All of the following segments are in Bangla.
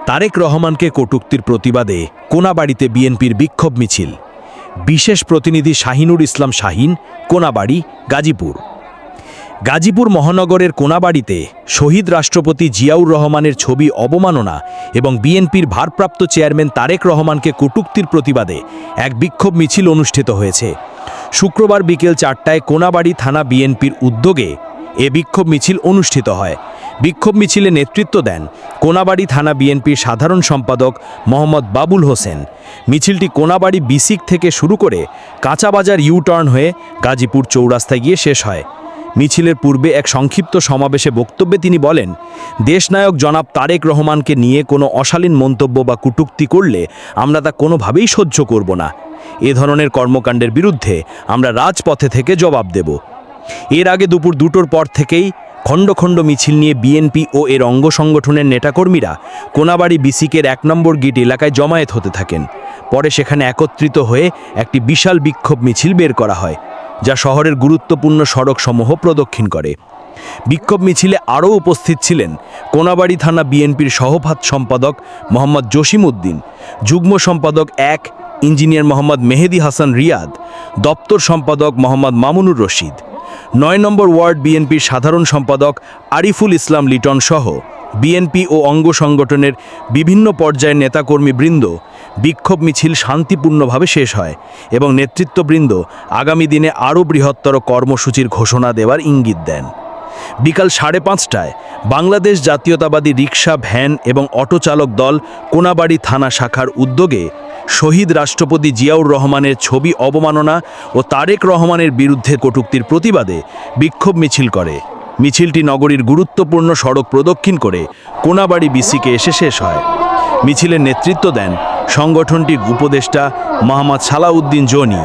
তারেক রহমানকে কটূক্তির প্রতিবাদে কোনাবাড়িতে বিএনপির বিক্ষোভ মিছিল। বিশেষ প্রতিনিধি শাহিনুর ইসলাম শাহিন, কোনাবাড়ি, গাজীপুর। গাজীপুর মহানগরের কোনাবাড়িতে শহীদ রাষ্ট্রপতি জিয়াউর রহমানের ছবি অবমাননা এবং বিএনপির ভারপ্রাপ্ত চেয়ারম্যান তারেক রহমানকে কটূক্তির প্রতিবাদে এক বিক্ষোভ মিছিল অনুষ্ঠিত হয়েছে। শুক্রবার বিকেল 4টায় কোনাবাড়ি থানা বিএনপির উদ্যোগে এ বিক্ষোভ মিছিল অনুষ্ঠিত হয়। বিক্ষোভ মিছিলে নেতৃত্ব দেন কোনাবাড়ি থানা বিএনপির সাধারণ সম্পাদক মোহাম্মদ বাবুল হোসেন। মিছিলটি কোনাবাড়ি বিসিক থেকে শুরু করে কাঁচাবাজার ইউ-টার্ন হয়ে গাজীপুর চৌরাস্তায় গিয়ে শেষ হয়। মিছিলের পূর্বে এক সংক্ষিপ্ত সমাবেশে বক্তব্যে তিনি বলেন, দেশনায়ক জনাব তারেক রহমানকে নিয়ে কোনো অশালীন মন্তব্য বা কটূক্তি করলে আমরা তা কোনোভাবেই সহ্য করব না। এ ধরনের কর্মকাণ্ডের বিরুদ্ধে আমরা রাজপথে থেকে জবাব দেব। এর আগে দুপুর 2টোর পর থেকেই খণ্ড খণ্ড মিছিল নিয়ে বিএনপি ও এর অঙ্গ সংগঠনের নেতাকর্মীরা কোনাবাড়ি বিসিকের 1 নম্বর গেট এলাকায় জমায়েত হতে থাকেন। পরে সেখানে একত্রিত হয়ে একটি বিশাল বিক্ষোভ মিছিল বের করা হয়, যা শহরের গুরুত্বপূর্ণ সড়কসমূহ প্রদক্ষিণ করে। বিক্ষোভ মিছিলে আরও উপস্থিত ছিলেন কোনাবাড়ি থানা বিএনপির সহপাঠ সম্পাদক মোহাম্মদ জসিম উদ্দিন, যুগ্ম সম্পাদক 1 ইঞ্জিনিয়ার মোহাম্মদ মেহেদি হাসান রিয়াদ, দপ্তর সম্পাদক মোহাম্মদ মামুনুর রশিদ, 9 নম্বর ওয়ার্ড বিএনপির সাধারণ সম্পাদক আরিফুল ইসলাম লিটন সহ বিএনপি ও অঙ্গ সংগঠনের বিভিন্ন পর্যায়ের নেতাকর্মীবৃন্দ। বিক্ষোভ মিছিল শান্তিপূর্ণভাবে শেষ হয় এবং নেতৃত্ববৃন্দ আগামী দিনে আরও বৃহত্তর কর্মসূচির ঘোষণা দেওয়ার ইঙ্গিত দেন। বিকাল 5:30টায় বাংলাদেশ জাতীয়তাবাদী রিকশা, ভ্যান এবং অটো চালক দল কোনাবাড়ি থানা শাখার উদ্যোগে শহীদ রাষ্ট্রপতি জিয়াউর রহমানের ছবি অবমাননা ও তারেক রহমানের বিরুদ্ধে কটূক্তির প্রতিবাদে বিক্ষোভ মিছিল করে। মিছিলটি নগরীর গুরুত্বপূর্ণ সড়ক প্রদক্ষিণ করে কোনাবাড়ি বিসিকে এসে শেষ হয়। মিছিলের নেতৃত্ব দেন সংগঠনটির উপদেষ্টা মোহাম্মদ সালাউদ্দিন জনি।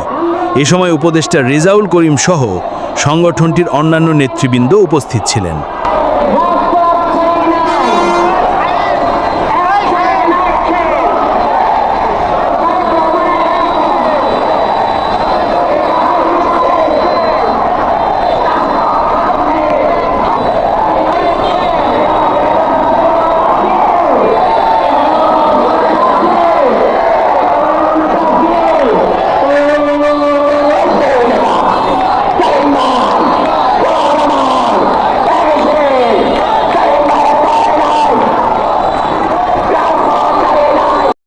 এ সময় উপদেষ্টা রেজাউল করিম সহ সংগঠনটির অন্যান্য নেতৃবৃন্দ উপস্থিত ছিলেন।